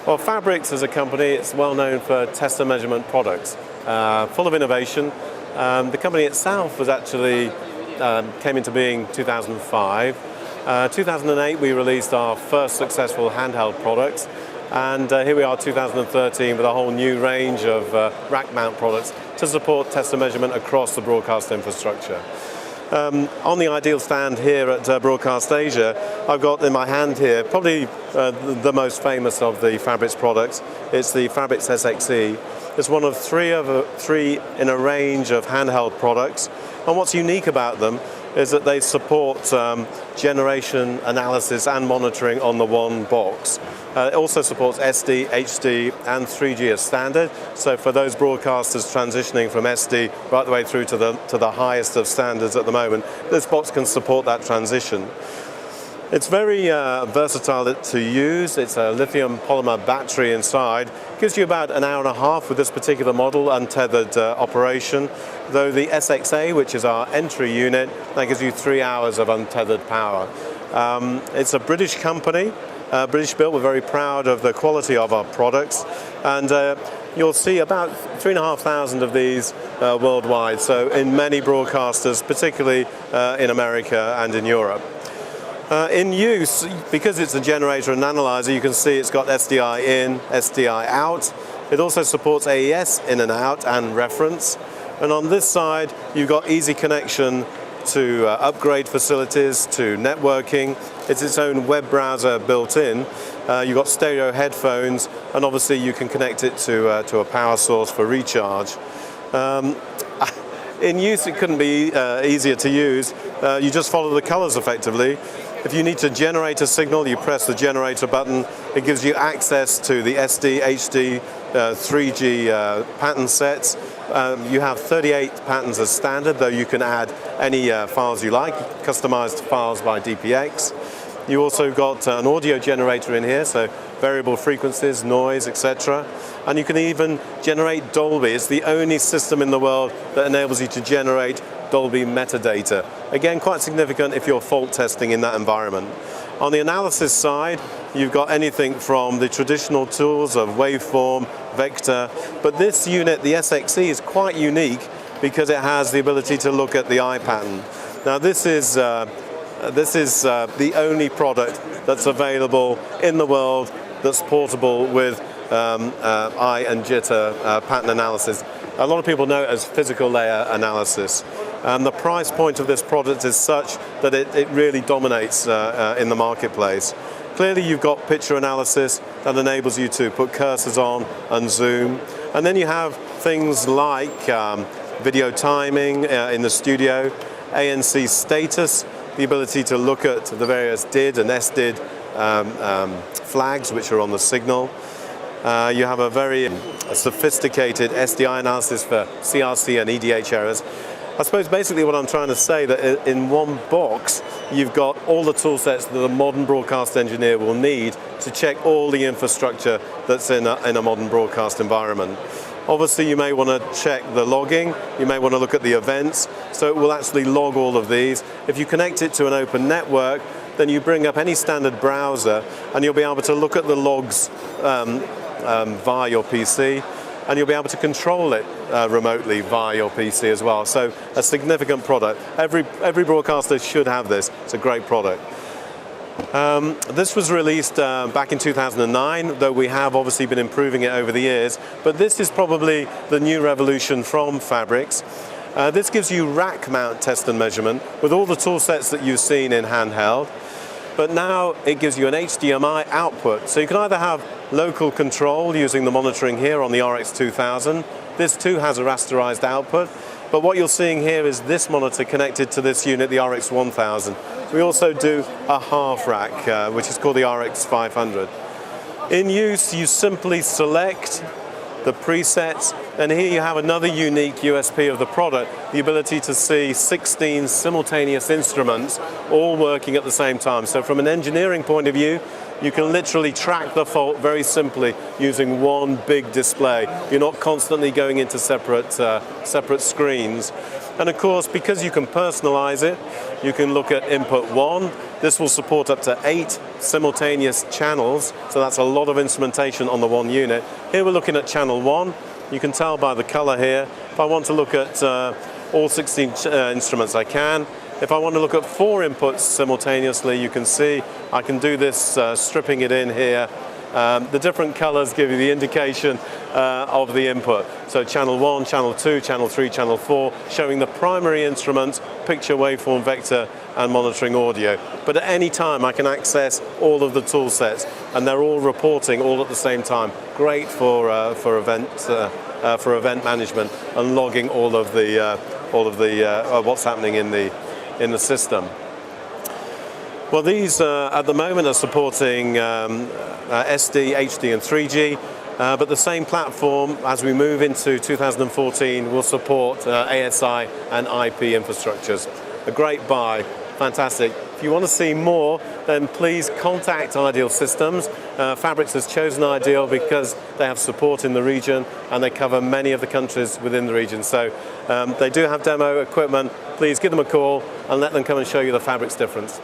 Well, Phabrix as a company, it's well known for test and measurement products, full of innovation. The company itself was actually came into being 2005. 2008 we released our first successful handheld products, and here we are 2013 with a whole new range of rack mount products to support test and measurement across the broadcast infrastructure. On the Ideal stand here at Broadcast Asia, I've got in my hand here probably the most famous of the Phabrix products. It's the Phabrix SXE. It's one of three in a range of handheld products, and what's unique about them is that they support generation, analysis and monitoring on the one box. It also supports SD, HD and 3G as standard, so for those broadcasters transitioning from SD right the way through to the highest of standards at the moment, this box can support that transition. It's very versatile to use. It's a lithium polymer battery inside. It gives you about an hour and a half with this particular model, untethered operation. Though the SXA, which is our entry unit, that gives you 3 hours of untethered power. It's a British company, British built. We're very proud of the quality of our products. And you'll see about 3,500 of these worldwide, so in many broadcasters, particularly in America and in Europe. In use, because it's a generator and analyzer, you can see it's got SDI in, SDI out. It also supports AES in and out and reference. And on this side, you've got easy connection to upgrade facilities, to networking. It's its own web browser built in. You've got stereo headphones, and obviously you can connect it to a power source for recharge. In use, it couldn't be easier to use. You just follow the colors effectively. If you need to generate a signal, you press the generator button. It gives you access to the SD, HD, 3G pattern sets. You have 38 patterns as standard, though you can add any files you like, customized files by DPX. You also got an audio generator in here, so variable frequencies, noise, etc. And you can even generate Dolby. It's the only system in the world that enables you to generate Dolby metadata. Again, quite significant if you're fault testing in that environment. On the analysis side, you've got anything from the traditional tools of waveform, vector, but this unit, the SXE, is quite unique because it has the ability to look at the eye pattern. Now this is the only product that's available in the world that's portable with eye and jitter pattern analysis. A lot of people know it as physical layer analysis. And the price point of this product is such that it really dominates in the marketplace. Clearly you've got picture analysis that enables you to put cursors on and zoom. And then you have things like video timing in the studio, ANC status, the ability to look at the various DID and SDID flags which are on the signal. You have a very sophisticated SDI analysis for CRC and EDH errors. I suppose basically what I'm trying to say that in one box you've got all the tool sets that a modern broadcast engineer will need to check all the infrastructure that's in a modern broadcast environment. Obviously you may want to check the logging, you may want to look at the events, so it will actually log all of these. If you connect it to an open network, then you bring up any standard browser and you'll be able to look at the logs via your PC, and you'll be able to control it remotely via your PC as well. So a significant product. Every broadcaster should have this. It's a great product. This was released back in 2009, though we have obviously been improving it over the years. But this is probably the new revolution from Phabrix. This gives you rack mount test and measurement with all the tool sets that you've seen in handheld. But now it gives you an HDMI output. So you can either have local control using the monitoring here on the RX2000. This too has a rasterized output. But what you're seeing here is this monitor connected to this unit, the RX1000. We also do a half rack, which is called the RX500. In use, you simply select the presets, and here you have another unique USP of the product, the ability to see 16 simultaneous instruments all working at the same time. So from an engineering point of view, you can literally track the fault very simply using one big display. You're not constantly going into separate screens. And of course, because you can personalize it, you can look at input 1. This will support up to 8 simultaneous channels, so that's a lot of instrumentation on the one unit. Here we're looking at channel 1. You can tell by the color here. If I want to look at all 16 instruments, I can. If I want to look at 4 inputs simultaneously, you can see I can do this stripping it in here. The different colors give you the indication of the input. So channel 1, channel 2, channel 3, channel 4, showing the primary instrument, picture, waveform, vector, and monitoring audio. But at any time I can access all of the tool sets, and they're all reporting all at the same time. Great for event management and logging all of the what's happening in the system. Well, these at the moment are supporting SD, HD, and 3G, but the same platform as we move into 2014 will support ASI and IP infrastructures. A great buy, fantastic. If you want to see more, then please contact Ideal Systems. Phabrix has chosen Ideal because they have support in the region and they cover many of the countries within the region. So they do have demo equipment. Please give them a call and let them come and show you the Phabrix difference.